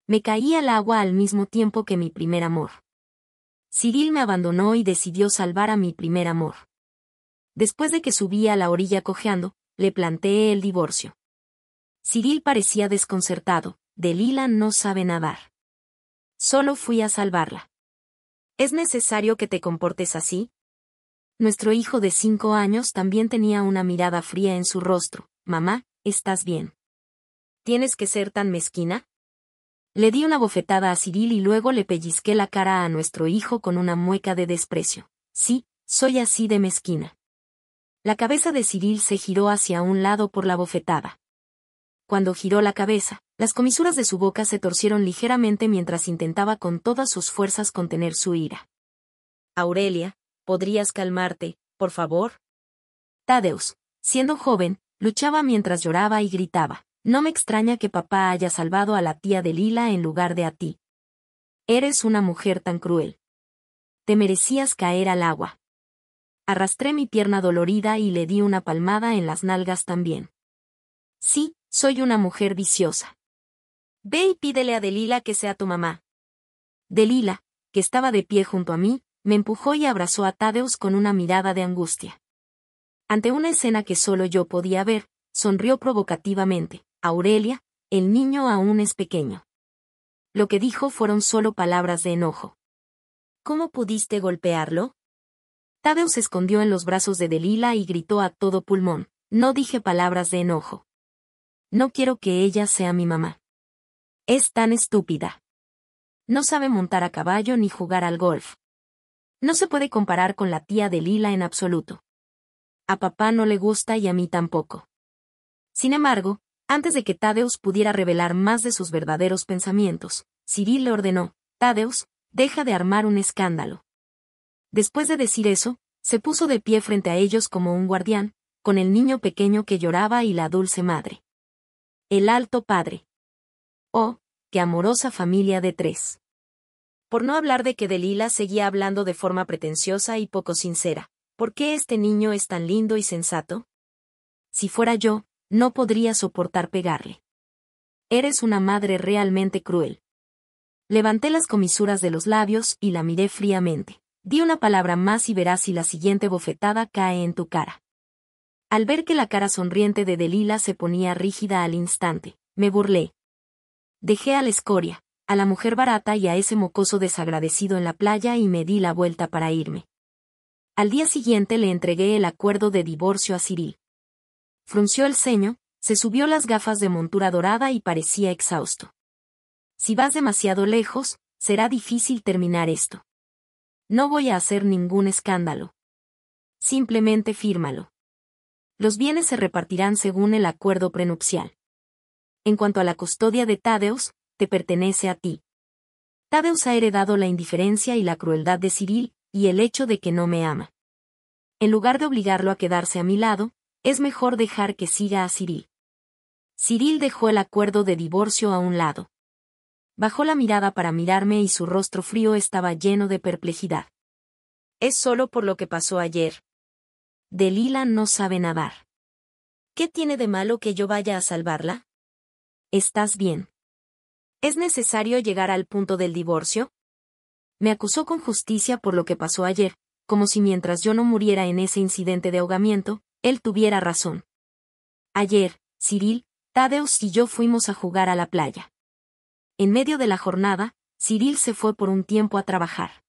Me caí al agua al mismo tiempo que mi primer amor. Cyril me abandonó y decidió salvar a mi primer amor. Después de que subí a la orilla cojeando, le planteé el divorcio. Cyril parecía desconcertado. Delilah no sabe nadar. Solo fui a salvarla. ¿Es necesario que te comportes así? Nuestro hijo de 5 años también tenía una mirada fría en su rostro. Mamá, ¿estás bien? ¿Tienes que ser tan mezquina? Le di una bofetada a Cyril y luego le pellizqué la cara a nuestro hijo con una mueca de desprecio. Sí, soy así de mezquina. La cabeza de Cyril se giró hacia un lado por la bofetada. Cuando giró la cabeza, las comisuras de su boca se torcieron ligeramente mientras intentaba con todas sus fuerzas contener su ira. Aurelia, ¿podrías calmarte, por favor? Tadeusz, siendo joven, luchaba mientras lloraba y gritaba. No me extraña que papá haya salvado a la tía Delilah en lugar de a ti. Eres una mujer tan cruel. Te merecías caer al agua. Arrastré mi pierna dolorida y le di una palmada en las nalgas también. Sí, soy una mujer viciosa. Ve y pídele a Delilah que sea tu mamá. Delilah, que estaba de pie junto a mí, me empujó y abrazó a Tadeusz con una mirada de angustia. Ante una escena que solo yo podía ver, sonrió provocativamente. Aurelia, el niño aún es pequeño. Lo que dijo fueron solo palabras de enojo. ¿Cómo pudiste golpearlo? Tadeusz se escondió en los brazos de Delilah y gritó a todo pulmón. No dije palabras de enojo. No quiero que ella sea mi mamá. Es tan estúpida. No sabe montar a caballo ni jugar al golf. No se puede comparar con la tía Delilah en absoluto. A papá no le gusta y a mí tampoco. Sin embargo, antes de que Tadeusz pudiera revelar más de sus verdaderos pensamientos, Cyril le ordenó, Tadeusz, deja de armar un escándalo. Después de decir eso, se puso de pie frente a ellos como un guardián, con el niño pequeño que lloraba y la dulce madre. El Alto Padre. Oh, qué amorosa familia de 3. Por no hablar de que Delilah seguía hablando de forma pretenciosa y poco sincera. ¿Por qué este niño es tan lindo y sensato? Si fuera yo, no podría soportar pegarle. Eres una madre realmente cruel. Levanté las comisuras de los labios y la miré fríamente. Di una palabra más y verás si la siguiente bofetada cae en tu cara. Al ver que la cara sonriente de Delilah se ponía rígida al instante, me burlé. Dejé a la escoria, a la mujer barata y a ese mocoso desagradecido en la playa y me di la vuelta para irme. Al día siguiente le entregué el acuerdo de divorcio a Cyril. Frunció el ceño, se subió las gafas de montura dorada y parecía exhausto. Si vas demasiado lejos, será difícil terminar esto. No voy a hacer ningún escándalo. Simplemente fírmalo. Los bienes se repartirán según el acuerdo prenupcial. En cuanto a la custodia de Tadeusz, te pertenece a ti. Tadeusz ha heredado la indiferencia y la crueldad de Cyril, y el hecho de que no me ama. En lugar de obligarlo a quedarse a mi lado, es mejor dejar que siga a Cyril. Cyril dejó el acuerdo de divorcio a un lado. Bajó la mirada para mirarme y su rostro frío estaba lleno de perplejidad. ¿Es solo por lo que pasó ayer? Delilah no sabe nadar. ¿Qué tiene de malo que yo vaya a salvarla? ¿Estás bien? ¿Es necesario llegar al punto del divorcio? Me acusó con justicia por lo que pasó ayer, como si mientras yo no muriera en ese incidente de ahogamiento, él tuviera razón. Ayer, Cyril, Tadeusz y yo fuimos a jugar a la playa. En medio de la jornada, Cyril se fue por un tiempo a trabajar.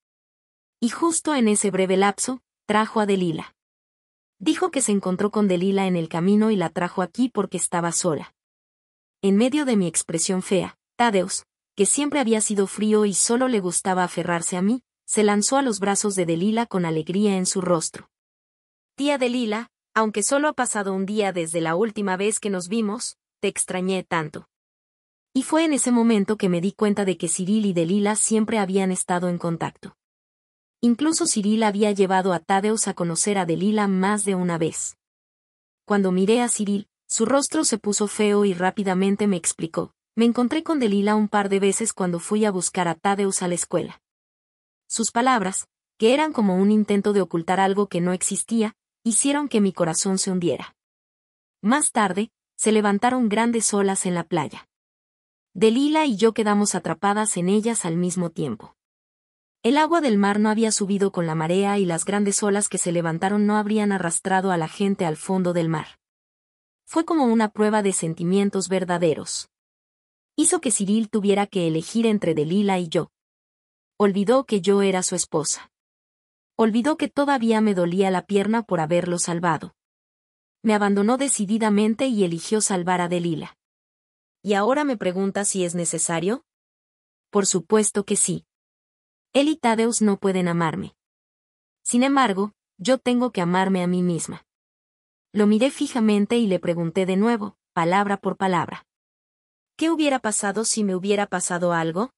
Y justo en ese breve lapso, trajo a Delilah. Dijo que se encontró con Delilah en el camino y la trajo aquí porque estaba sola. En medio de mi expresión fea, Tadeusz, que siempre había sido frío y solo le gustaba aferrarse a mí, se lanzó a los brazos de Delilah con alegría en su rostro. Tía Delilah, aunque solo ha pasado un día desde la última vez que nos vimos, te extrañé tanto. Y fue en ese momento que me di cuenta de que Cyril y Delilah siempre habían estado en contacto. Incluso Cyril había llevado a Tadeusz a conocer a Delilah más de una vez. Cuando miré a Cyril, su rostro se puso feo y rápidamente me explicó. Me encontré con Delilah un par de veces cuando fui a buscar a Tadeusz a la escuela. Sus palabras, que eran como un intento de ocultar algo que no existía, hicieron que mi corazón se hundiera. Más tarde, se levantaron grandes olas en la playa. Delila y yo quedamos atrapadas en ellas al mismo tiempo. El agua del mar no había subido con la marea y las grandes olas que se levantaron no habrían arrastrado a la gente al fondo del mar. Fue como una prueba de sentimientos verdaderos. Hizo que Cyril tuviera que elegir entre Delila y yo. Olvidó que yo era su esposa. Olvidó que todavía me dolía la pierna por haberlo salvado. Me abandonó decididamente y eligió salvar a Delila. ¿Y ahora me pregunta si es necesario? Por supuesto que sí. Él y Thaddeus no pueden amarme. Sin embargo, yo tengo que amarme a mí misma. Lo miré fijamente y le pregunté de nuevo, palabra por palabra. ¿Qué hubiera pasado si me hubiera pasado algo?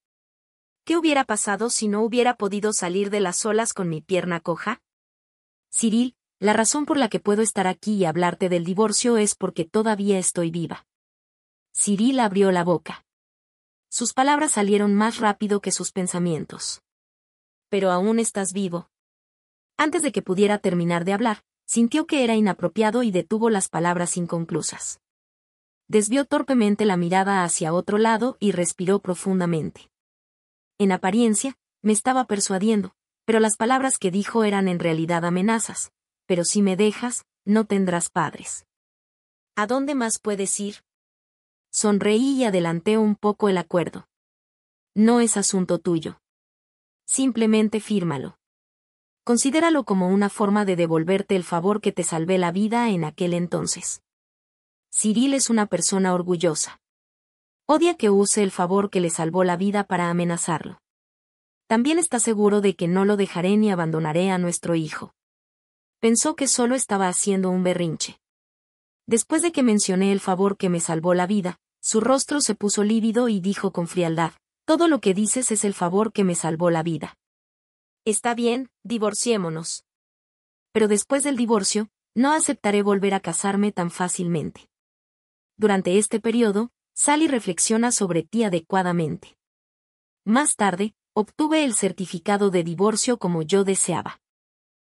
¿Qué hubiera pasado si no hubiera podido salir de las olas con mi pierna coja? Cyril, la razón por la que puedo estar aquí y hablarte del divorcio es porque todavía estoy viva. Cyril abrió la boca. Sus palabras salieron más rápido que sus pensamientos. Pero aún estás vivo. Antes de que pudiera terminar de hablar, sintió que era inapropiado y detuvo las palabras inconclusas. Desvió torpemente la mirada hacia otro lado y respiró profundamente. En apariencia, me estaba persuadiendo, pero las palabras que dijo eran en realidad amenazas. Pero si me dejas, no tendrás padres. ¿A dónde más puedes ir? Sonreí y adelanté un poco el acuerdo. No es asunto tuyo. Simplemente fírmalo. Considéralo como una forma de devolverte el favor que te salvé la vida en aquel entonces. Cyril es una persona orgullosa. Odia que use el favor que le salvó la vida para amenazarlo. También está seguro de que no lo dejaré ni abandonaré a nuestro hijo. Pensó que solo estaba haciendo un berrinche. Después de que mencioné el favor que me salvó la vida, su rostro se puso lívido y dijo con frialdad, todo lo que dices es el favor que me salvó la vida. Está bien, divorciémonos. Pero después del divorcio, no aceptaré volver a casarme tan fácilmente. Durante este periodo, Sally reflexiona sobre ti adecuadamente. Más tarde, obtuve el certificado de divorcio como yo deseaba.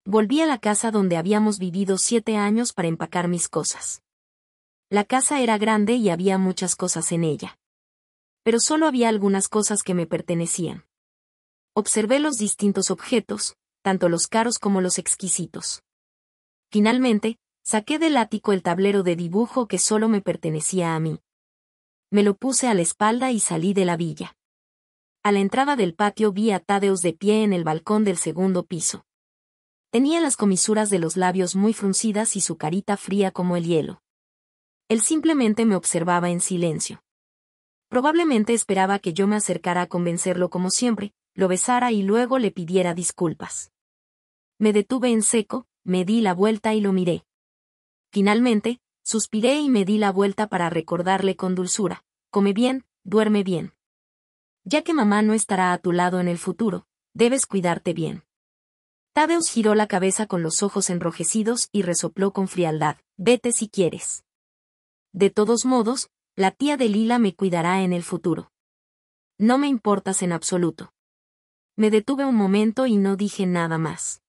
Volví a la casa donde habíamos vivido 7 años para empacar mis cosas. La casa era grande y había muchas cosas en ella. Pero solo había algunas cosas que me pertenecían. Observé los distintos objetos, tanto los caros como los exquisitos. Finalmente, saqué del ático el tablero de dibujo que solo me pertenecía a mí. Me lo puse a la espalda y salí de la villa. A la entrada del patio vi a Thaddeus de pie en el balcón del segundo piso. Tenía las comisuras de los labios muy fruncidas y su carita fría como el hielo. Él simplemente me observaba en silencio. Probablemente esperaba que yo me acercara a convencerlo como siempre, lo besara y luego le pidiera disculpas. Me detuve en seco, me di la vuelta y lo miré. Finalmente, suspiré y me di la vuelta para recordarle con dulzura, come bien, duerme bien. Ya que mamá no estará a tu lado en el futuro, debes cuidarte bien. Thaddeus giró la cabeza con los ojos enrojecidos y resopló con frialdad, vete si quieres. De todos modos, la tía de Lila me cuidará en el futuro. No me importas en absoluto. Me detuve un momento y no dije nada más.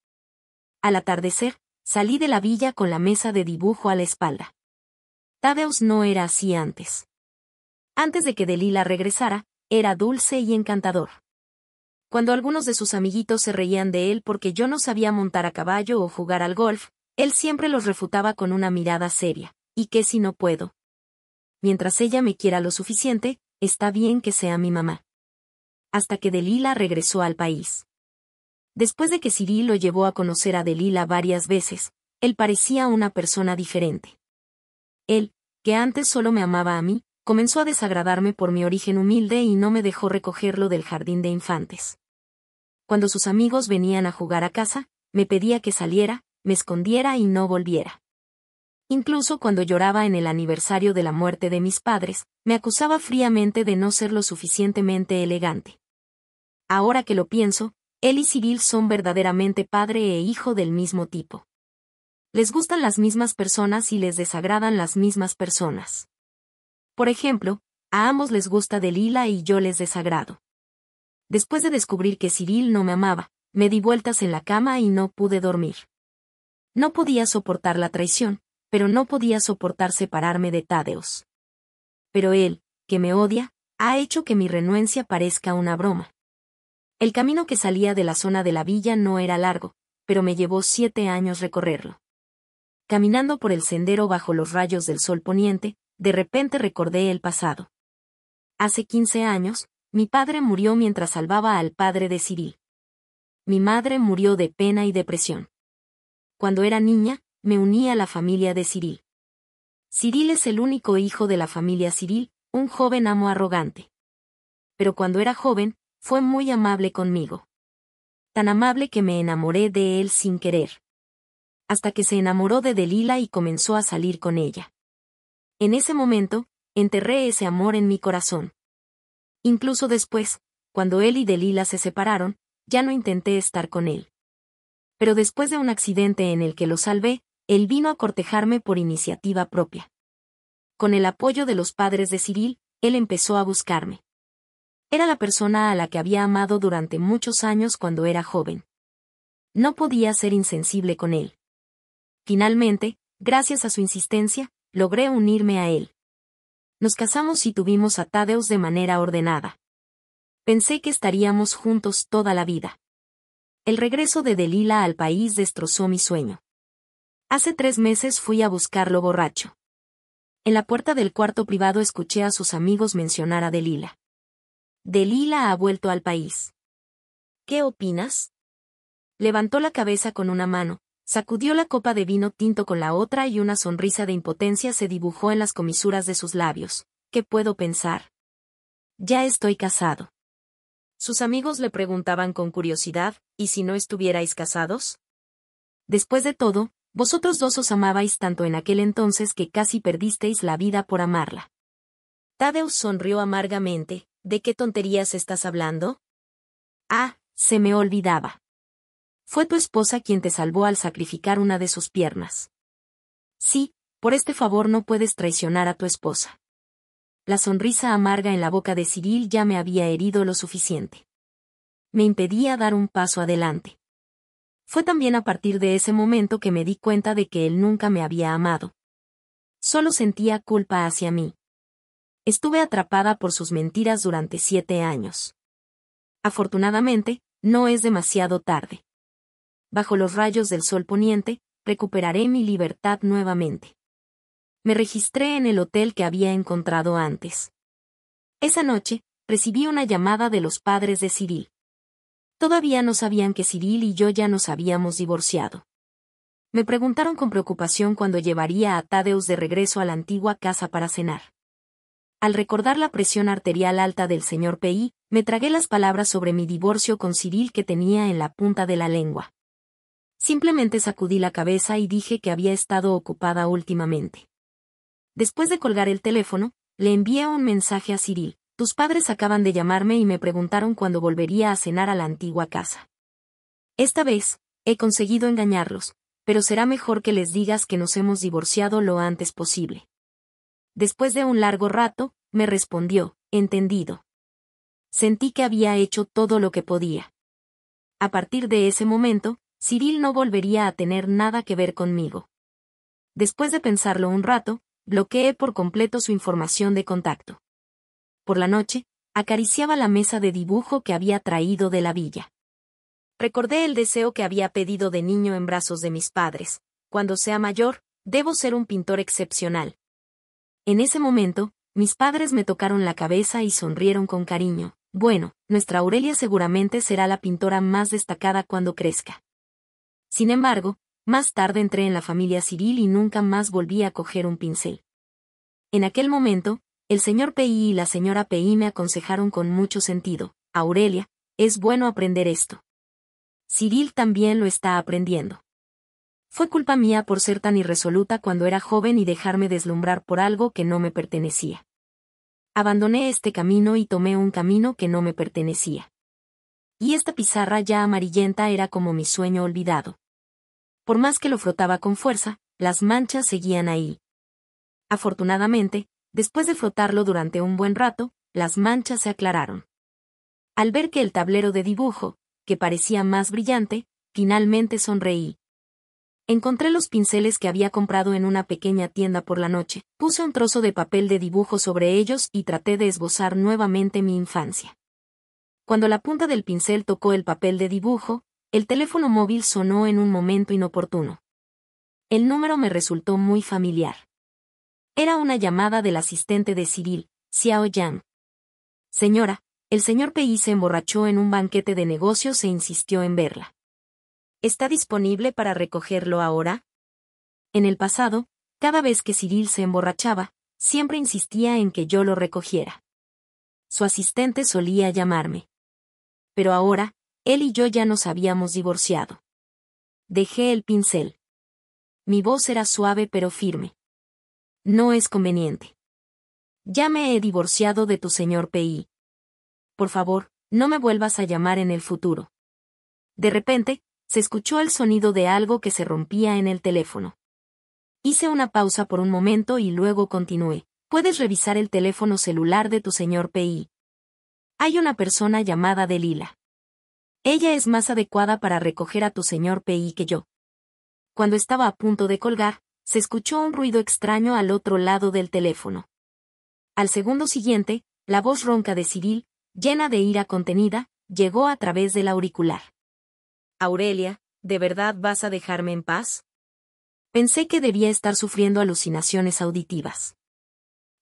Al atardecer, salí de la villa con la mesa de dibujo a la espalda. Thaddeus no era así antes. Antes de que Delila regresara, era dulce y encantador. Cuando algunos de sus amiguitos se reían de él porque yo no sabía montar a caballo o jugar al golf, él siempre los refutaba con una mirada seria. ¿Y qué si no puedo? Mientras ella me quiera lo suficiente, está bien que sea mi mamá. Hasta que Delila regresó al país. Después de que Cyril lo llevó a conocer a Delila varias veces, él parecía una persona diferente. Él, que antes solo me amaba a mí, comenzó a desagradarme por mi origen humilde y no me dejó recogerlo del jardín de infantes. Cuando sus amigos venían a jugar a casa, me pedía que saliera, me escondiera y no volviera. Incluso cuando lloraba en el aniversario de la muerte de mis padres, me acusaba fríamente de no ser lo suficientemente elegante. Ahora que lo pienso, él y Cyril son verdaderamente padre e hijo del mismo tipo. Les gustan las mismas personas y les desagradan las mismas personas. Por ejemplo, a ambos les gusta Delila y yo les desagrado. Después de descubrir que Cyril no me amaba, me di vueltas en la cama y no pude dormir. No podía soportar la traición, pero no podía soportar separarme de Thaddeus. Pero él, que me odia, ha hecho que mi renuencia parezca una broma. El camino que salía de la zona de la villa no era largo, pero me llevó 7 años recorrerlo. Caminando por el sendero bajo los rayos del sol poniente, de repente recordé el pasado. Hace 15 años, mi padre murió mientras salvaba al padre de Cyril. Mi madre murió de pena y depresión. Cuando era niña, me uní a la familia de Cyril. Cyril es el único hijo de la familia Cyril, un joven amo arrogante. Pero cuando era joven, fue muy amable conmigo. Tan amable que me enamoré de él sin querer. Hasta que se enamoró de Delila y comenzó a salir con ella. En ese momento, enterré ese amor en mi corazón. Incluso después, cuando él y Delila se separaron, ya no intenté estar con él. Pero después de un accidente en el que lo salvé, él vino a cortejarme por iniciativa propia. Con el apoyo de los padres de Cyril, él empezó a buscarme. Era la persona a la que había amado durante muchos años cuando era joven. No podía ser insensible con él. Finalmente, gracias a su insistencia, logré unirme a él. Nos casamos y tuvimos a Tadeusz de manera ordenada. Pensé que estaríamos juntos toda la vida. El regreso de Delila al país destrozó mi sueño. Hace 3 meses fui a buscarlo borracho. En la puerta del cuarto privado escuché a sus amigos mencionar a Delila. Delila ha vuelto al país. ¿Qué opinas? Levantó la cabeza con una mano, sacudió la copa de vino tinto con la otra y una sonrisa de impotencia se dibujó en las comisuras de sus labios. ¿Qué puedo pensar? Ya estoy casado. Sus amigos le preguntaban con curiosidad, ¿y si no estuvierais casados? Después de todo, vosotros dos os amabais tanto en aquel entonces que casi perdisteis la vida por amarla. Tadeusz sonrió amargamente. ¿De qué tonterías estás hablando? Ah, se me olvidaba. Fue tu esposa quien te salvó al sacrificar una de sus piernas. Sí, por este favor no puedes traicionar a tu esposa. La sonrisa amarga en la boca de Cyril ya me había herido lo suficiente. Me impedía dar un paso adelante. Fue también a partir de ese momento que me di cuenta de que él nunca me había amado. Solo sentía culpa hacia mí. Estuve atrapada por sus mentiras durante 7 años. Afortunadamente, no es demasiado tarde. Bajo los rayos del sol poniente, recuperaré mi libertad nuevamente. Me registré en el hotel que había encontrado antes. Esa noche, recibí una llamada de los padres de Cyril. Todavía no sabían que Cyril y yo ya nos habíamos divorciado. Me preguntaron con preocupación cuándo llevaría a Tadeusz de regreso a la antigua casa para cenar. Al recordar la presión arterial alta del señor P.I., me tragué las palabras sobre mi divorcio con Cyril que tenía en la punta de la lengua. Simplemente sacudí la cabeza y dije que había estado ocupada últimamente. Después de colgar el teléfono, le envié un mensaje a Cyril. Tus padres acaban de llamarme y me preguntaron cuándo volvería a cenar a la antigua casa. Esta vez, he conseguido engañarlos, pero será mejor que les digas que nos hemos divorciado lo antes posible. Después de un largo rato, me respondió, entendido. Sentí que había hecho todo lo que podía. A partir de ese momento, Cyril no volvería a tener nada que ver conmigo. Después de pensarlo un rato, bloqueé por completo su información de contacto. Por la noche, acariciaba la mesa de dibujo que había traído de la villa. Recordé el deseo que había pedido de niño en brazos de mis padres. Cuando sea mayor, debo ser un pintor excepcional. En ese momento, mis padres me tocaron la cabeza y sonrieron con cariño. Bueno, nuestra Aurelia seguramente será la pintora más destacada cuando crezca. Sin embargo, más tarde entré en la familia Cyril y nunca más volví a coger un pincel. En aquel momento, el señor P.I. y la señora P.I. me aconsejaron con mucho sentido. Aurelia, es bueno aprender esto. Cyril también lo está aprendiendo. Fue culpa mía por ser tan irresoluta cuando era joven y dejarme deslumbrar por algo que no me pertenecía. Abandoné este camino y tomé un camino que no me pertenecía. Y esta pizarra ya amarillenta era como mi sueño olvidado. Por más que lo frotaba con fuerza, las manchas seguían ahí. Afortunadamente, después de frotarlo durante un buen rato, las manchas se aclararon. Al ver que el tablero de dibujo, que parecía más brillante, finalmente sonreí. Encontré los pinceles que había comprado en una pequeña tienda por la noche, puse un trozo de papel de dibujo sobre ellos y traté de esbozar nuevamente mi infancia. Cuando la punta del pincel tocó el papel de dibujo, el teléfono móvil sonó en un momento inoportuno. El número me resultó muy familiar. Era una llamada del asistente de Cyril, Xiao Yang. Señora, el señor Pei se emborrachó en un banquete de negocios e insistió en verla. ¿Está disponible para recogerlo ahora? En el pasado, cada vez que Cyril se emborrachaba, siempre insistía en que yo lo recogiera. Su asistente solía llamarme. Pero ahora, él y yo ya nos habíamos divorciado. Dejé el pincel. Mi voz era suave pero firme. No es conveniente. Ya me he divorciado de tu señor Pei. Por favor, no me vuelvas a llamar en el futuro. De repente, se escuchó el sonido de algo que se rompía en el teléfono. Hice una pausa por un momento y luego continué. Puedes revisar el teléfono celular de tu señor Pei. Hay una persona llamada Delila. Ella es más adecuada para recoger a tu señor Pei que yo. Cuando estaba a punto de colgar, se escuchó un ruido extraño al otro lado del teléfono. Al segundo siguiente, la voz ronca de Cyril, llena de ira contenida, llegó a través del auricular. Aurelia, ¿de verdad vas a dejarme en paz? Pensé que debía estar sufriendo alucinaciones auditivas.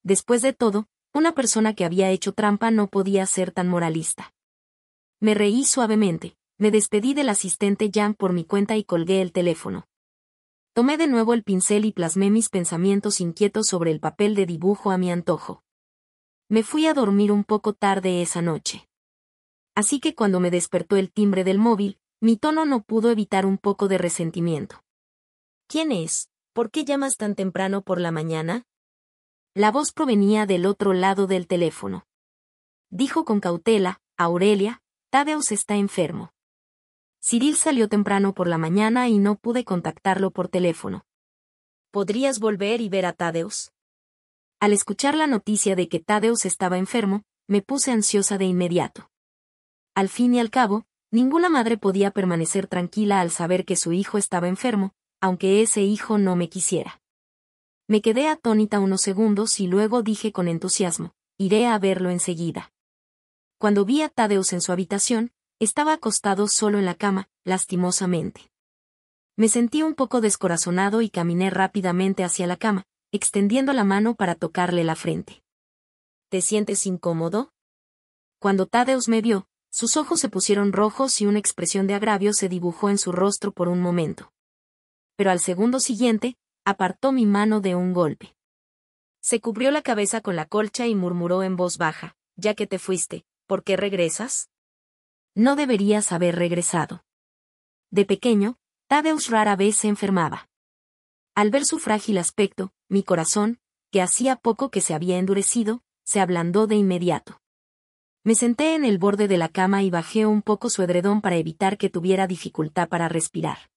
Después de todo, una persona que había hecho trampa no podía ser tan moralista. Me reí suavemente, me despedí del asistente Yang por mi cuenta y colgué el teléfono. Tomé de nuevo el pincel y plasmé mis pensamientos inquietos sobre el papel de dibujo a mi antojo. Me fui a dormir un poco tarde esa noche. Así que cuando me despertó el timbre del móvil, mi tono no pudo evitar un poco de resentimiento. ¿Quién es? ¿Por qué llamas tan temprano por la mañana? La voz provenía del otro lado del teléfono. Dijo con cautela, Aurelia, Tadeusz está enfermo. Cyril salió temprano por la mañana y no pude contactarlo por teléfono. ¿Podrías volver y ver a Tadeusz? Al escuchar la noticia de que Tadeusz estaba enfermo, me puse ansiosa de inmediato. Al fin y al cabo, ninguna madre podía permanecer tranquila al saber que su hijo estaba enfermo, aunque ese hijo no me quisiera. Me quedé atónita unos segundos y luego dije con entusiasmo, iré a verlo enseguida. Cuando vi a Tadeusz en su habitación, estaba acostado solo en la cama, lastimosamente. Me sentí un poco descorazonado y caminé rápidamente hacia la cama, extendiendo la mano para tocarle la frente. ¿Te sientes incómodo? Cuando Tadeusz me vio, sus ojos se pusieron rojos y una expresión de agravio se dibujó en su rostro por un momento. Pero al segundo siguiente, apartó mi mano de un golpe. Se cubrió la cabeza con la colcha y murmuró en voz baja, ya que te fuiste, ¿por qué regresas? No deberías haber regresado. De pequeño, Tadeusz rara vez se enfermaba. Al ver su frágil aspecto, mi corazón, que hacía poco que se había endurecido, se ablandó de inmediato. Me senté en el borde de la cama y bajé un poco su edredón para evitar que tuviera dificultad para respirar.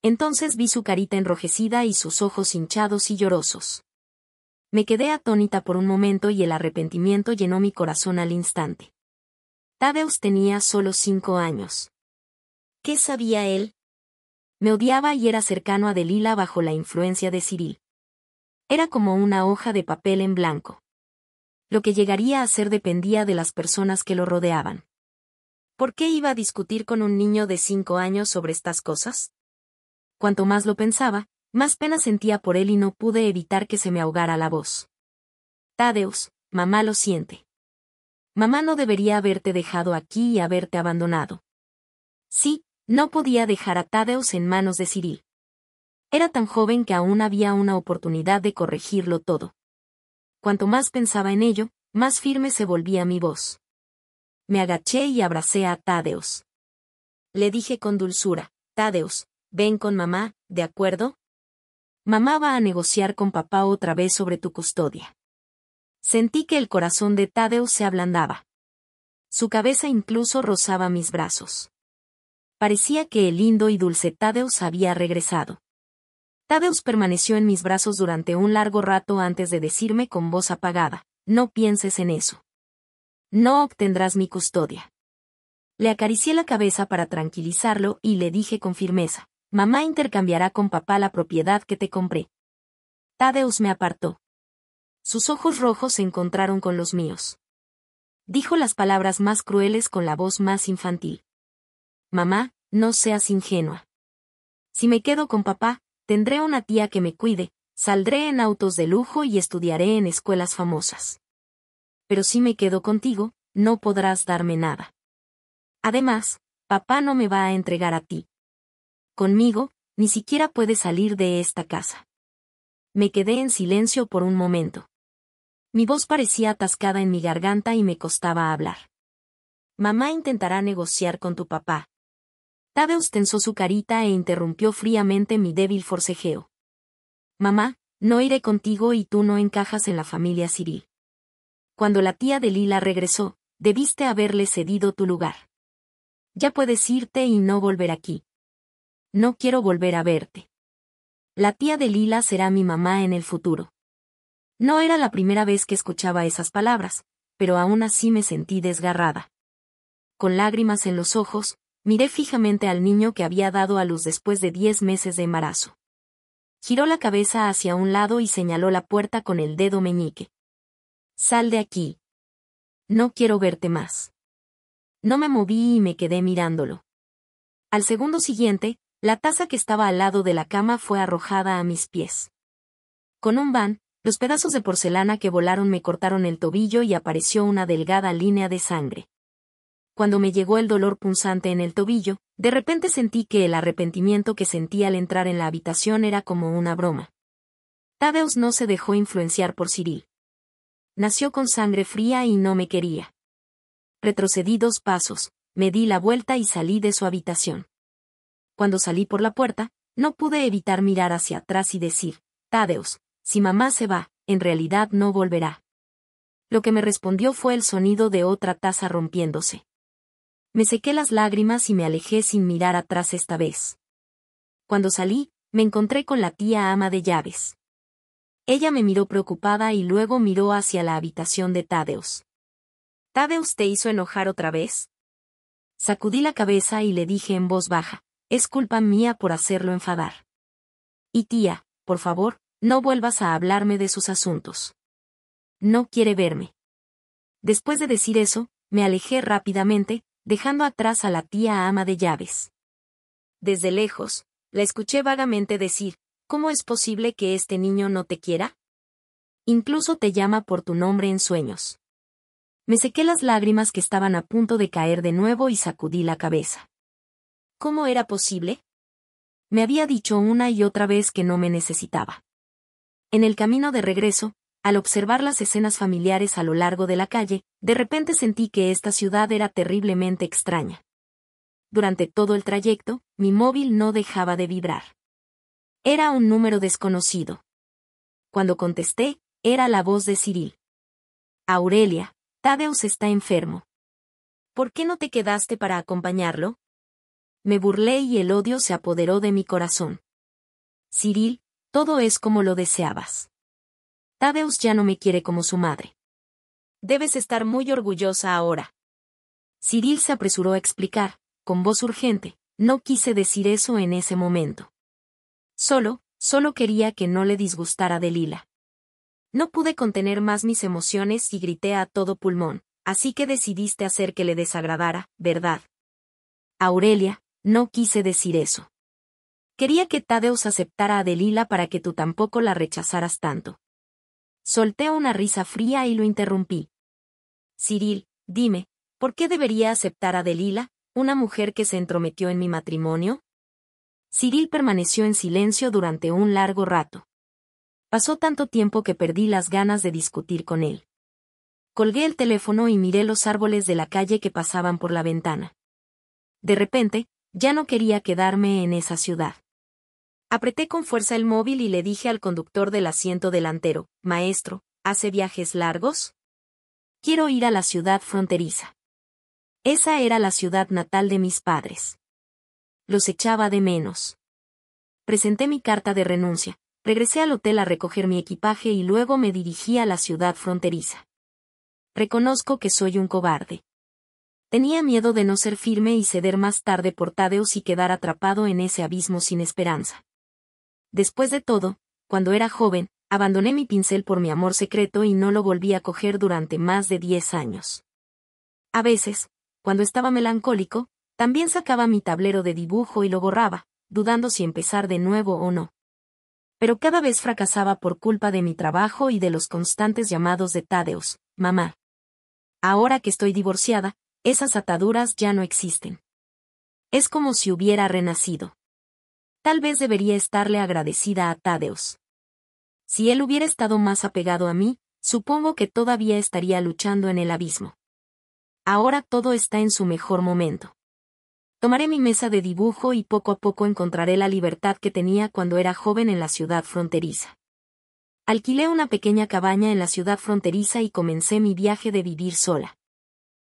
Entonces vi su carita enrojecida y sus ojos hinchados y llorosos. Me quedé atónita por un momento y el arrepentimiento llenó mi corazón al instante. Tadeusz tenía solo 5 años. ¿Qué sabía él? Me odiaba y era cercano a Delila bajo la influencia de Cyril. Era como una hoja de papel en blanco. Lo que llegaría a ser dependía de las personas que lo rodeaban. ¿Por qué iba a discutir con un niño de 5 años sobre estas cosas? Cuanto más lo pensaba, más pena sentía por él y no pude evitar que se me ahogara la voz. Tadeusz, mamá lo siente. Mamá no debería haberte dejado aquí y haberte abandonado. Sí, no podía dejar a Tadeusz en manos de Cyril. Era tan joven que aún había una oportunidad de corregirlo todo. Cuanto más pensaba en ello, más firme se volvía mi voz. Me agaché y abracé a Tadeusz. Le dije con dulzura, Tadeusz, ven con mamá, ¿de acuerdo? Mamá va a negociar con papá otra vez sobre tu custodia. Sentí que el corazón de Tadeusz se ablandaba. Su cabeza incluso rozaba mis brazos. Parecía que el lindo y dulce Tadeusz había regresado. Tadeusz permaneció en mis brazos durante un largo rato antes de decirme con voz apagada, no pienses en eso. No obtendrás mi custodia. Le acaricié la cabeza para tranquilizarlo y le dije con firmeza, Mamá intercambiará con papá la propiedad que te compré. Tadeusz me apartó. Sus ojos rojos se encontraron con los míos. Dijo las palabras más crueles con la voz más infantil. Mamá, no seas ingenua. Si me quedo con papá, tendré una tía que me cuide, saldré en autos de lujo y estudiaré en escuelas famosas. Pero si me quedo contigo, no podrás darme nada. Además, papá no me va a entregar a ti. Conmigo, ni siquiera puedes salir de esta casa. Me quedé en silencio por un momento. Mi voz parecía atascada en mi garganta y me costaba hablar. Mamá intentará negociar con tu papá. Tadeusz tensó su carita e interrumpió fríamente mi débil forcejeo. Mamá, no iré contigo y tú no encajas en la familia Cyril. Cuando la tía de Lila regresó, debiste haberle cedido tu lugar. Ya puedes irte y no volver aquí. No quiero volver a verte. La tía de Lila será mi mamá en el futuro. No era la primera vez que escuchaba esas palabras, pero aún así me sentí desgarrada. Con lágrimas en los ojos, miré fijamente al niño que había dado a luz después de 10 meses de embarazo. Giró la cabeza hacia un lado y señaló la puerta con el dedo meñique. Sal de aquí. No quiero verte más. No me moví y me quedé mirándolo. Al segundo siguiente, la taza que estaba al lado de la cama fue arrojada a mis pies. Con un van, los pedazos de porcelana que volaron me cortaron el tobillo y apareció una delgada línea de sangre. Cuando me llegó el dolor punzante en el tobillo, de repente sentí que el arrepentimiento que sentí al entrar en la habitación era como una broma. Tadeusz no se dejó influenciar por Cyril. Nació con sangre fría y no me quería. Retrocedí 2 pasos, me di la vuelta y salí de su habitación. Cuando salí por la puerta, no pude evitar mirar hacia atrás y decir, Tadeusz, si mamá se va, en realidad no volverá. Lo que me respondió fue el sonido de otra taza rompiéndose. Me sequé las lágrimas y me alejé sin mirar atrás esta vez. Cuando salí, me encontré con la tía ama de llaves. Ella me miró preocupada y luego miró hacia la habitación de Tadeusz. ¿Tadeusz te hizo enojar otra vez? Sacudí la cabeza y le dije en voz baja, es culpa mía por hacerlo enfadar. Y tía, por favor, no vuelvas a hablarme de sus asuntos. No quiere verme. Después de decir eso, me alejé rápidamente, dejando atrás a la tía ama de llaves. Desde lejos, la escuché vagamente decir, ¿cómo es posible que este niño no te quiera? Incluso te llama por tu nombre en sueños. Me sequé las lágrimas que estaban a punto de caer de nuevo y sacudí la cabeza. ¿Cómo era posible? Me había dicho una y otra vez que no me necesitaba. En el camino de regreso, al observar las escenas familiares a lo largo de la calle, de repente sentí que esta ciudad era terriblemente extraña. Durante todo el trayecto, mi móvil no dejaba de vibrar. Era un número desconocido. Cuando contesté, era la voz de Cyril. Aurelia, Tadeusz está enfermo. ¿Por qué no te quedaste para acompañarlo? Me burlé y el odio se apoderó de mi corazón. Cyril, todo es como lo deseabas. Tadeusz ya no me quiere como su madre. Debes estar muy orgullosa ahora. Cyril se apresuró a explicar, con voz urgente, no quise decir eso en ese momento. Solo quería que no le disgustara de Lila. No pude contener más mis emociones y grité a todo pulmón, así que decidiste hacer que le desagradara, ¿verdad? Aurelia, no quise decir eso. Quería que Tadeusz aceptara a Delila para que tú tampoco la rechazaras tanto. Solté una risa fría y lo interrumpí. Cyril, dime, ¿por qué debería aceptar a Delila, una mujer que se entrometió en mi matrimonio? Cyril permaneció en silencio durante un largo rato. Pasó tanto tiempo que perdí las ganas de discutir con él. Colgué el teléfono y miré los árboles de la calle que pasaban por la ventana. De repente, ya no quería quedarme en esa ciudad. Apreté con fuerza el móvil y le dije al conductor del asiento delantero, «Maestro, ¿hace viajes largos? Quiero ir a la ciudad fronteriza». Esa era la ciudad natal de mis padres. Los echaba de menos. Presenté mi carta de renuncia, regresé al hotel a recoger mi equipaje y luego me dirigí a la ciudad fronteriza. Reconozco que soy un cobarde. Tenía miedo de no ser firme y ceder más tarde por Thaddeus y quedar atrapado en ese abismo sin esperanza. Después de todo, cuando era joven, abandoné mi pincel por mi amor secreto y no lo volví a coger durante más de 10 años. A veces, cuando estaba melancólico, también sacaba mi tablero de dibujo y lo borraba, dudando si empezar de nuevo o no. Pero cada vez fracasaba por culpa de mi trabajo y de los constantes llamados de Thaddeus: mamá. Ahora que estoy divorciada, esas ataduras ya no existen. Es como si hubiera renacido. Tal vez debería estarle agradecida a Thaddeus. Si él hubiera estado más apegado a mí, supongo que todavía estaría luchando en el abismo. Ahora todo está en su mejor momento. Tomaré mi mesa de dibujo y poco a poco encontraré la libertad que tenía cuando era joven en la ciudad fronteriza. Alquilé una pequeña cabaña en la ciudad fronteriza y comencé mi viaje de vivir sola.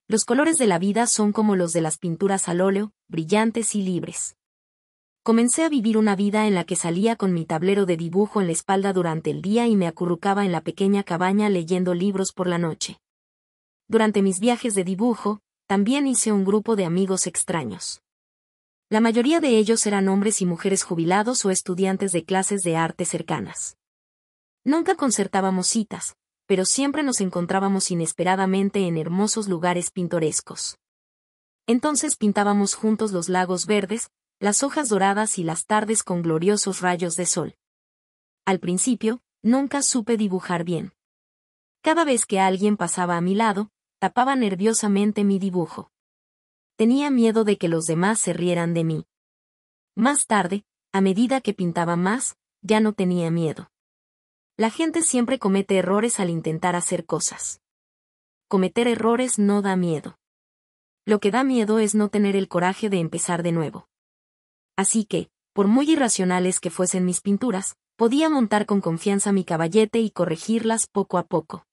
Los colores de la vida son como los de las pinturas al óleo, brillantes y libres. Comencé a vivir una vida en la que salía con mi tablero de dibujo en la espalda durante el día y me acurrucaba en la pequeña cabaña leyendo libros por la noche. Durante mis viajes de dibujo, también hice un grupo de amigos extraños. La mayoría de ellos eran hombres y mujeres jubilados o estudiantes de clases de arte cercanas. Nunca concertábamos citas, pero siempre nos encontrábamos inesperadamente en hermosos lugares pintorescos. Entonces pintábamos juntos los lagos verdes, las hojas doradas y las tardes con gloriosos rayos de sol. Al principio, nunca supe dibujar bien. Cada vez que alguien pasaba a mi lado, tapaba nerviosamente mi dibujo. Tenía miedo de que los demás se rieran de mí. Más tarde, a medida que pintaba más, ya no tenía miedo. La gente siempre comete errores al intentar hacer cosas. Cometer errores no da miedo. Lo que da miedo es no tener el coraje de empezar de nuevo. Así que, por muy irracionales que fuesen mis pinturas, podía montar con confianza mi caballete y corregirlas poco a poco.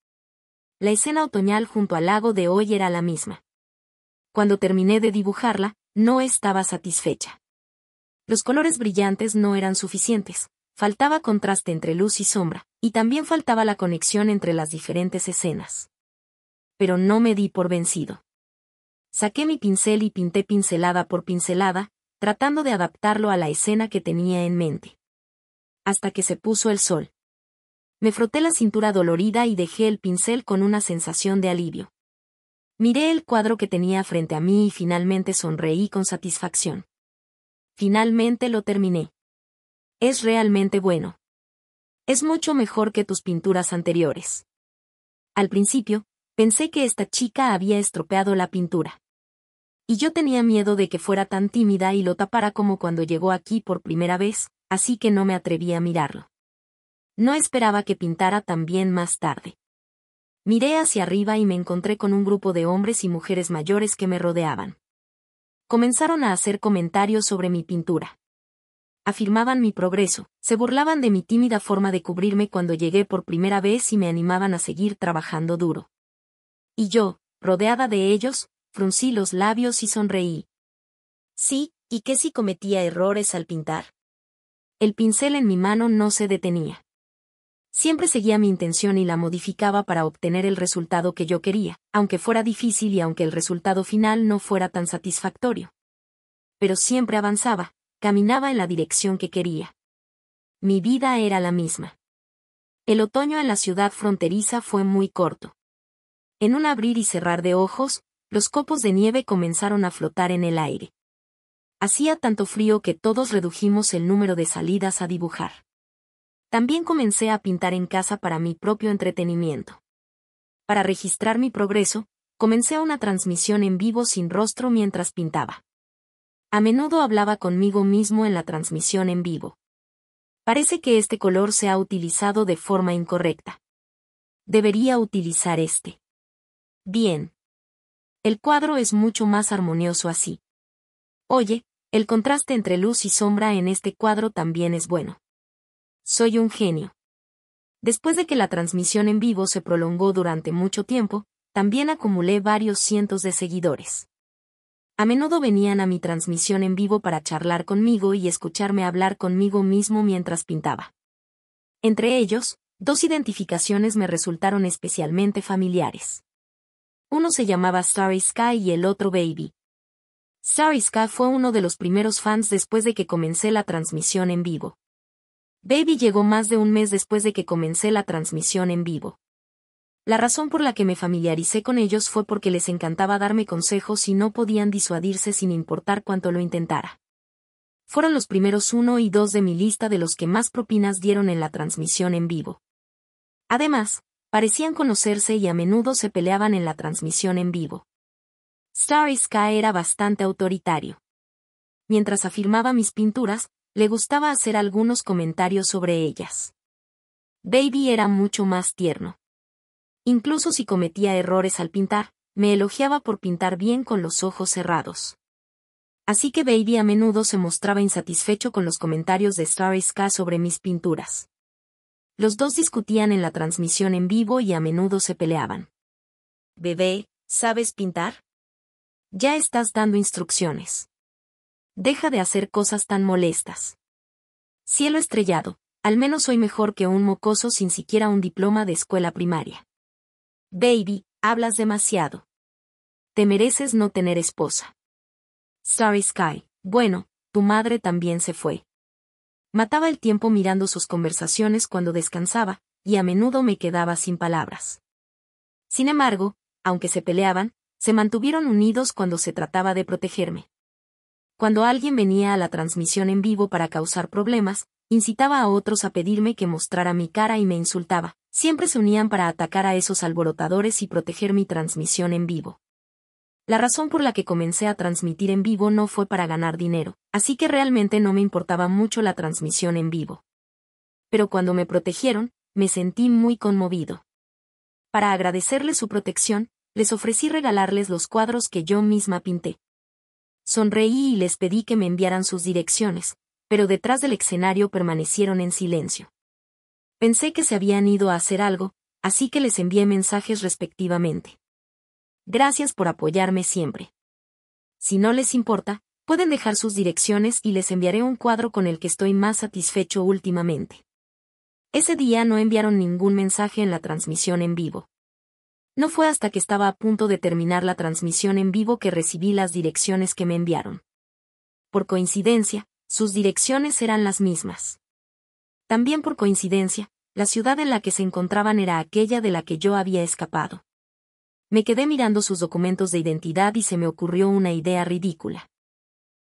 La escena otoñal junto al lago de hoy era la misma. Cuando terminé de dibujarla, no estaba satisfecha. Los colores brillantes no eran suficientes, faltaba contraste entre luz y sombra, y también faltaba la conexión entre las diferentes escenas. Pero no me di por vencido. Saqué mi pincel y pinté pincelada por pincelada, tratando de adaptarlo a la escena que tenía en mente. Hasta que se puso el sol. Me froté la cintura dolorida y dejé el pincel con una sensación de alivio. Miré el cuadro que tenía frente a mí y finalmente sonreí con satisfacción. Finalmente lo terminé. Es realmente bueno. Es mucho mejor que tus pinturas anteriores. Al principio, pensé que esta chica había estropeado la pintura. Y yo tenía miedo de que fuera tan tímida y lo tapara como cuando llegó aquí por primera vez, así que no me atreví a mirarlo. No esperaba que pintara tan bien más tarde. Miré hacia arriba y me encontré con un grupo de hombres y mujeres mayores que me rodeaban. Comenzaron a hacer comentarios sobre mi pintura. Afirmaban mi progreso, se burlaban de mi tímida forma de cubrirme cuando llegué por primera vez y me animaban a seguir trabajando duro. Y yo, rodeada de ellos, fruncí los labios y sonreí. Sí, ¿y qué si cometía errores al pintar? El pincel en mi mano no se detenía. Siempre seguía mi intención y la modificaba para obtener el resultado que yo quería, aunque fuera difícil y aunque el resultado final no fuera tan satisfactorio. Pero siempre avanzaba, caminaba en la dirección que quería. Mi vida era la misma. El otoño en la ciudad fronteriza fue muy corto. En un abrir y cerrar de ojos, los copos de nieve comenzaron a flotar en el aire. Hacía tanto frío que todos redujimos el número de salidas a dibujar. También comencé a pintar en casa para mi propio entretenimiento. Para registrar mi progreso, comencé una transmisión en vivo sin rostro mientras pintaba. A menudo hablaba conmigo mismo en la transmisión en vivo. Parece que este color se ha utilizado de forma incorrecta. Debería utilizar este. Bien. El cuadro es mucho más armonioso así. Oye, el contraste entre luz y sombra en este cuadro también es bueno. Soy un genio. Después de que la transmisión en vivo se prolongó durante mucho tiempo, también acumulé varios cientos de seguidores. A menudo venían a mi transmisión en vivo para charlar conmigo y escucharme hablar conmigo mismo mientras pintaba. Entre ellos, 2 identificaciones me resultaron especialmente familiares. Uno se llamaba Starry Sky y el otro Baby. Starry Sky fue uno de los primeros fans después de que comencé la transmisión en vivo. Baby llegó más de un mes después de que comencé la transmisión en vivo. La razón por la que me familiaricé con ellos fue porque les encantaba darme consejos y no podían disuadirse sin importar cuánto lo intentara. Fueron los primeros 1 y 2 de mi lista de los que más propinas dieron en la transmisión en vivo. Además, parecían conocerse y a menudo se peleaban en la transmisión en vivo. Starry Sky era bastante autoritario. Mientras afirmaba mis pinturas, le gustaba hacer algunos comentarios sobre ellas. Baby era mucho más tierno. Incluso si cometía errores al pintar, me elogiaba por pintar bien con los ojos cerrados. Así que Baby a menudo se mostraba insatisfecho con los comentarios de Starry Sky sobre mis pinturas. Los dos discutían en la transmisión en vivo y a menudo se peleaban. «Bebé, ¿sabes pintar? Ya estás dando instrucciones. Deja de hacer cosas tan molestas. Cielo estrellado, al menos soy mejor que un mocoso sin siquiera un diploma de escuela primaria. Baby, hablas demasiado. Te mereces no tener esposa». Starry Sky, bueno, tu madre también se fue. Mataba el tiempo mirando sus conversaciones cuando descansaba, y a menudo me quedaba sin palabras. Sin embargo, aunque se peleaban, se mantuvieron unidos cuando se trataba de protegerme. Cuando alguien venía a la transmisión en vivo para causar problemas, incitaba a otros a pedirme que mostrara mi cara y me insultaba. Siempre se unían para atacar a esos alborotadores y proteger mi transmisión en vivo. La razón por la que comencé a transmitir en vivo no fue para ganar dinero, así que realmente no me importaba mucho la transmisión en vivo. Pero cuando me protegieron, me sentí muy conmovido. Para agradecerles su protección, les ofrecí regalarles los cuadros que yo misma pinté. Sonreí y les pedí que me enviaran sus direcciones, pero detrás del escenario permanecieron en silencio. Pensé que se habían ido a hacer algo, así que les envié mensajes respectivamente. Gracias por apoyarme siempre. Si no les importa, pueden dejar sus direcciones y les enviaré un cuadro con el que estoy más satisfecho últimamente. Ese día no enviaron ningún mensaje en la transmisión en vivo. No fue hasta que estaba a punto de terminar la transmisión en vivo que recibí las direcciones que me enviaron. Por coincidencia, sus direcciones eran las mismas. También por coincidencia, la ciudad en la que se encontraban era aquella de la que yo había escapado. Me quedé mirando sus documentos de identidad y se me ocurrió una idea ridícula.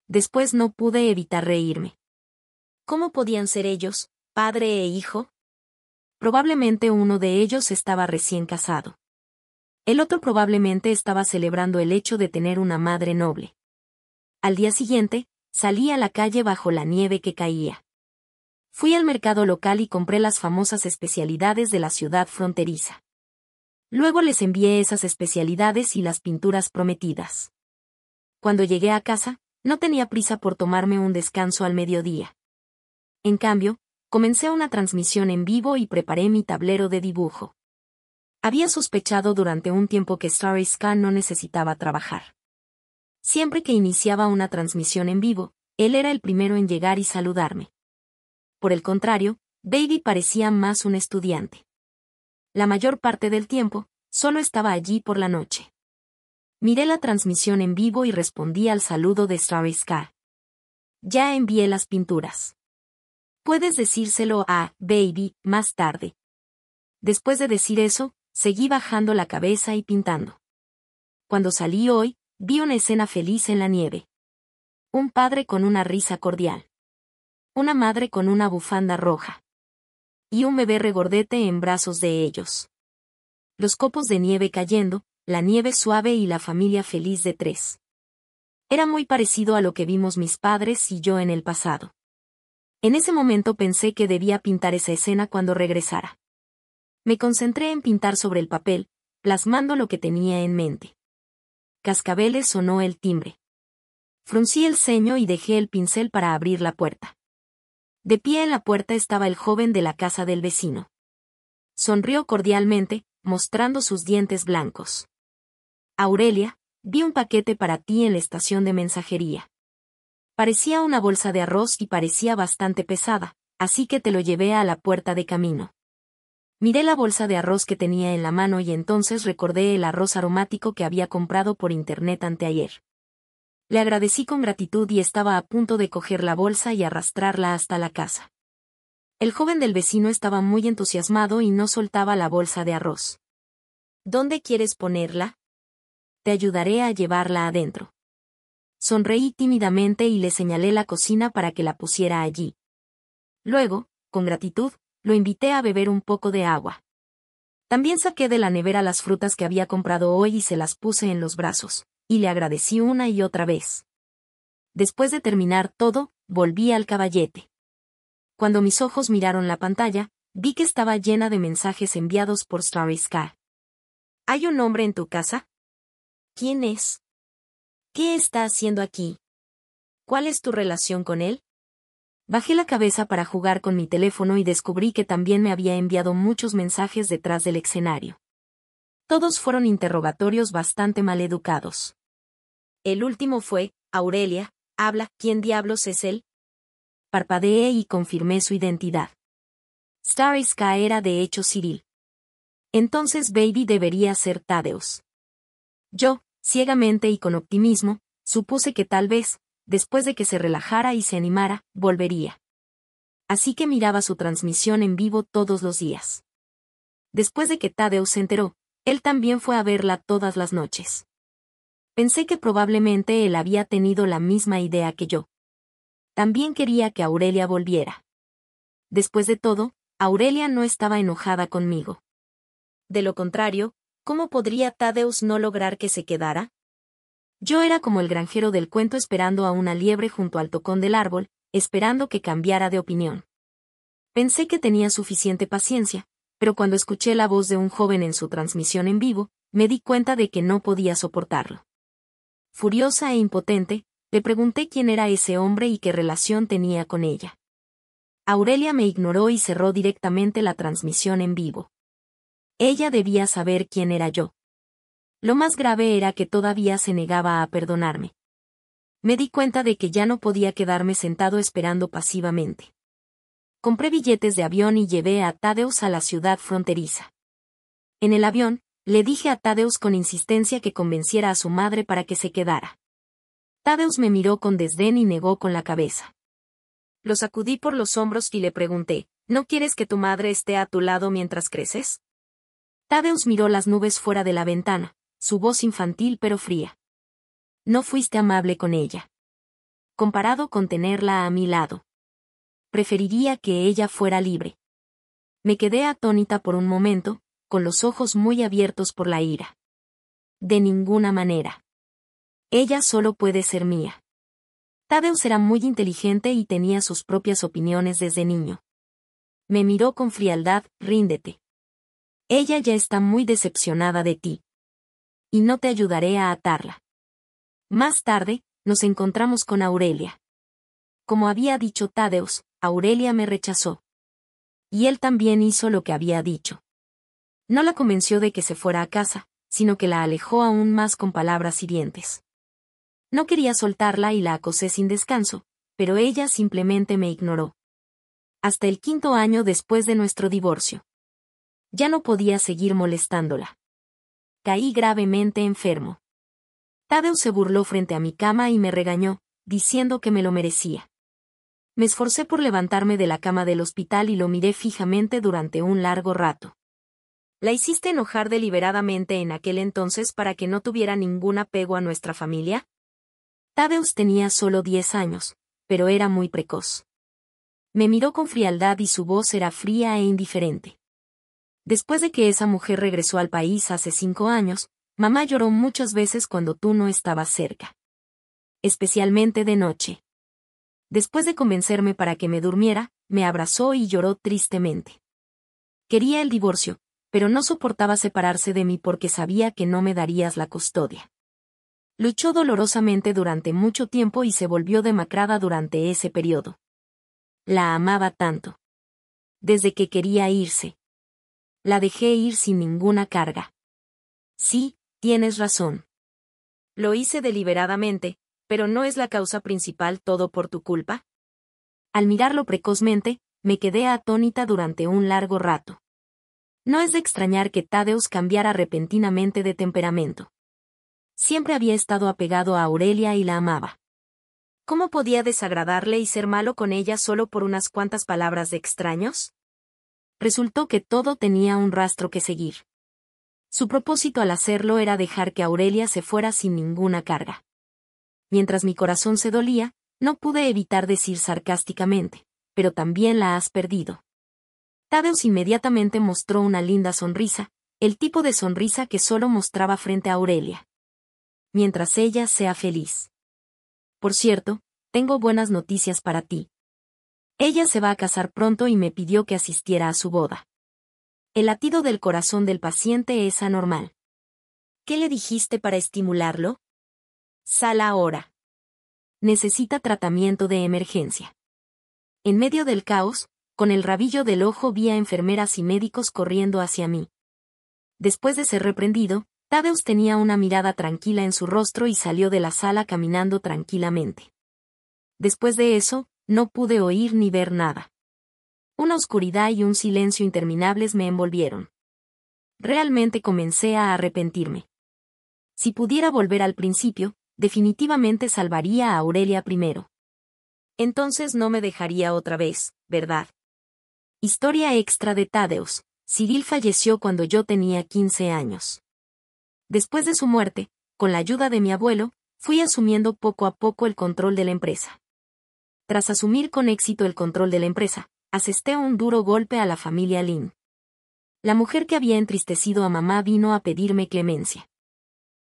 Después no pude evitar reírme. ¿Cómo podían ser ellos, padre e hijo? Probablemente uno de ellos estaba recién casado. El otro probablemente estaba celebrando el hecho de tener una madre noble. Al día siguiente, salí a la calle bajo la nieve que caía. Fui al mercado local y compré las famosas especialidades de la ciudad fronteriza. Luego les envié esas especialidades y las pinturas prometidas. Cuando llegué a casa, no tenía prisa por tomarme un descanso al mediodía. En cambio, comencé una transmisión en vivo y preparé mi tablero de dibujo. Había sospechado durante un tiempo que Starry Sky no necesitaba trabajar. Siempre que iniciaba una transmisión en vivo, él era el primero en llegar y saludarme. Por el contrario, Baby parecía más un estudiante. La mayor parte del tiempo, solo estaba allí por la noche. Miré la transmisión en vivo y respondí al saludo de Starry Sky. Ya envié las pinturas. Puedes decírselo a Baby más tarde. Después de decir eso, seguí bajando la cabeza y pintando. Cuando salí hoy, vi una escena feliz en la nieve. Un padre con una risa cordial. Una madre con una bufanda roja. Y un bebé regordete en brazos de ellos. Los copos de nieve cayendo, la nieve suave y la familia feliz de 3. Era muy parecido a lo que vimos mis padres y yo en el pasado. En ese momento pensé que debía pintar esa escena cuando regresara. Me concentré en pintar sobre el papel, plasmando lo que tenía en mente. Cascabeles sonó el timbre. Fruncí el ceño y dejé el pincel para abrir la puerta. De pie en la puerta estaba el joven de la casa del vecino. Sonrió cordialmente, mostrando sus dientes blancos. Aurelia, vi un paquete para ti en la estación de mensajería. Parecía una bolsa de arroz y parecía bastante pesada, así que te lo llevé a la puerta de camino. Miré la bolsa de arroz que tenía en la mano y entonces recordé el arroz aromático que había comprado por internet anteayer. Le agradecí con gratitud y estaba a punto de coger la bolsa y arrastrarla hasta la casa. El joven del vecino estaba muy entusiasmado y no soltaba la bolsa de arroz. ¿Dónde quieres ponerla? Te ayudaré a llevarla adentro. Sonreí tímidamente y le señalé la cocina para que la pusiera allí. Luego, con gratitud, lo invité a beber un poco de agua. También saqué de la nevera las frutas que había comprado hoy y se las puse en los brazos, y le agradecí una y otra vez. Después de terminar todo, volví al caballete. Cuando mis ojos miraron la pantalla, vi que estaba llena de mensajes enviados por Starry Sky. ¿Hay un hombre en tu casa? ¿Quién es? ¿Qué está haciendo aquí? ¿Cuál es tu relación con él? Bajé la cabeza para jugar con mi teléfono y descubrí que también me había enviado muchos mensajes detrás del escenario. Todos fueron interrogatorios bastante maleducados. El último fue: Aurelia, habla, ¿quién diablos es él? Parpadeé y confirmé su identidad. Starry Sky era de hecho Cyril. Entonces Baby debería ser Thaddeus. Yo, ciegamente y con optimismo, supuse que tal vez, después de que se relajara y se animara, volvería. Así que miraba su transmisión en vivo todos los días. Después de que Thaddeus se enteró, él también fue a verla todas las noches. Pensé que probablemente él había tenido la misma idea que yo. También quería que Aurelia volviera. Después de todo, Aurelia no estaba enojada conmigo. De lo contrario, ¿cómo podría Thaddeus no lograr que se quedara? Yo era como el granjero del cuento esperando a una liebre junto al tocón del árbol, esperando que cambiara de opinión. Pensé que tenía suficiente paciencia, pero cuando escuché la voz de un joven en su transmisión en vivo, me di cuenta de que no podía soportarlo. Furiosa e impotente, le pregunté quién era ese hombre y qué relación tenía con ella. Aurelia me ignoró y cerró directamente la transmisión en vivo. Ella debía saber quién era yo. Lo más grave era que todavía se negaba a perdonarme. Me di cuenta de que ya no podía quedarme sentado esperando pasivamente. Compré billetes de avión y llevé a Thaddeus a la ciudad fronteriza. En el avión, le dije a Thaddeus con insistencia que convenciera a su madre para que se quedara. Thaddeus me miró con desdén y negó con la cabeza. Lo sacudí por los hombros y le pregunté: ¿no quieres que tu madre esté a tu lado mientras creces? Thaddeus miró las nubes fuera de la ventana, su voz infantil pero fría. No fuiste amable con ella. Comparado con tenerla a mi lado. Preferiría que ella fuera libre. Me quedé atónita por un momento, con los ojos muy abiertos por la ira. De ninguna manera. Ella solo puede ser mía. Thaddeus era muy inteligente y tenía sus propias opiniones desde niño. Me miró con frialdad: ríndete. Ella ya está muy decepcionada de ti. Y no te ayudaré a atarla. Más tarde, nos encontramos con Aurelia. Como había dicho Thaddeus, Aurelia me rechazó. Y él también hizo lo que había dicho. No la convenció de que se fuera a casa, sino que la alejó aún más con palabras hirientes. No quería soltarla y la acosé sin descanso, pero ella simplemente me ignoró. Hasta el 5.º año después de nuestro divorcio. Ya no podía seguir molestándola. Caí gravemente enfermo. Thaddeus se burló frente a mi cama y me regañó, diciendo que me lo merecía. Me esforcé por levantarme de la cama del hospital y lo miré fijamente durante un largo rato. ¿La hiciste enojar deliberadamente en aquel entonces para que no tuviera ningún apego a nuestra familia? Thaddeus tenía solo 10 años, pero era muy precoz. Me miró con frialdad y su voz era fría e indiferente. Después de que esa mujer regresó al país hace 5 años, mamá lloró muchas veces cuando tú no estabas cerca. Especialmente de noche. Después de convencerme para que me durmiera, me abrazó y lloró tristemente. Quería el divorcio, pero no soportaba separarse de mí porque sabía que no me darías la custodia. Luchó dolorosamente durante mucho tiempo y se volvió demacrada durante ese periodo. La amaba tanto. Desde que quería irse. La dejé ir sin ninguna carga. Sí, tienes razón. Lo hice deliberadamente, pero ¿no es la causa principal todo por tu culpa? Al mirarlo precozmente, me quedé atónita durante un largo rato. No es de extrañar que Tadeusz cambiara repentinamente de temperamento. Siempre había estado apegado a Aurelia y la amaba. ¿Cómo podía desagradarle y ser malo con ella solo por unas cuantas palabras de extraños? Resultó que todo tenía un rastro que seguir. Su propósito al hacerlo era dejar que Aurelia se fuera sin ninguna carga. Mientras mi corazón se dolía, no pude evitar decir sarcásticamente, pero también la has perdido. Tadeusz inmediatamente mostró una linda sonrisa, el tipo de sonrisa que solo mostraba frente a Aurelia. Mientras ella sea feliz. Por cierto, tengo buenas noticias para ti. Ella se va a casar pronto y me pidió que asistiera a su boda. El latido del corazón del paciente es anormal. ¿Qué le dijiste para estimularlo? Sal ahora. Necesita tratamiento de emergencia. En medio del caos, con el rabillo del ojo vi a enfermeras y médicos corriendo hacia mí. Después de ser reprendido, Tadeusz tenía una mirada tranquila en su rostro y salió de la sala caminando tranquilamente. Después de eso, no pude oír ni ver nada. Una oscuridad y un silencio interminables me envolvieron. Realmente comencé a arrepentirme. Si pudiera volver al principio, definitivamente salvaría a Aurelia primero. Entonces no me dejaría otra vez, ¿verdad? Historia extra de Tadeusz. Cyril falleció cuando yo tenía 15 años. Después de su muerte, con la ayuda de mi abuelo, fui asumiendo poco a poco el control de la empresa. Tras asumir con éxito el control de la empresa, asesté un duro golpe a la familia Lin. La mujer que había entristecido a mamá vino a pedirme clemencia.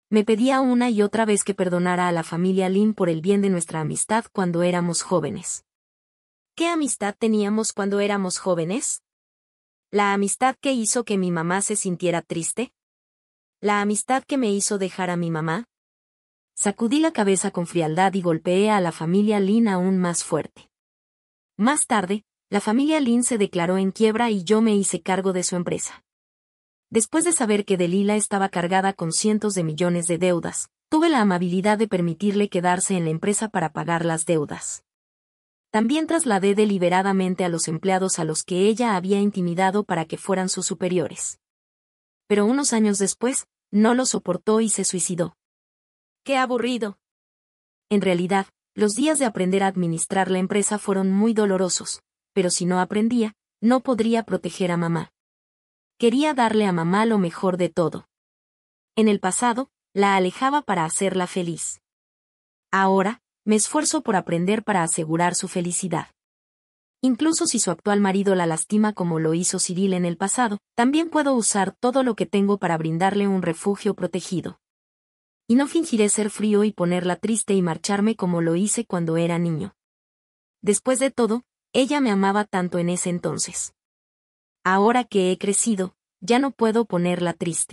Me pedía una y otra vez que perdonara a la familia Lin por el bien de nuestra amistad cuando éramos jóvenes. ¿Qué amistad teníamos cuando éramos jóvenes? ¿La amistad que hizo que mi mamá se sintiera triste? ¿La amistad que me hizo dejar a mi mamá? Sacudí la cabeza con frialdad y golpeé a la familia Lin aún más fuerte. Más tarde, la familia Lin se declaró en quiebra y yo me hice cargo de su empresa. Después de saber que Delila estaba cargada con cientos de millones de deudas, tuve la amabilidad de permitirle quedarse en la empresa para pagar las deudas. También trasladé deliberadamente a los empleados a los que ella había intimidado para que fueran sus superiores. Pero unos años después, no lo soportó y se suicidó. ¡Qué aburrido! En realidad, los días de aprender a administrar la empresa fueron muy dolorosos, pero si no aprendía, no podría proteger a mamá. Quería darle a mamá lo mejor de todo. En el pasado, la alejaba para hacerla feliz. Ahora, me esfuerzo por aprender para asegurar su felicidad. Incluso si su actual marido la lastima como lo hizo Cyril en el pasado, también puedo usar todo lo que tengo para brindarle un refugio protegido. Y no fingiré ser frío y ponerla triste y marcharme como lo hice cuando era niño. Después de todo, ella me amaba tanto en ese entonces. Ahora que he crecido, ya no puedo ponerla triste.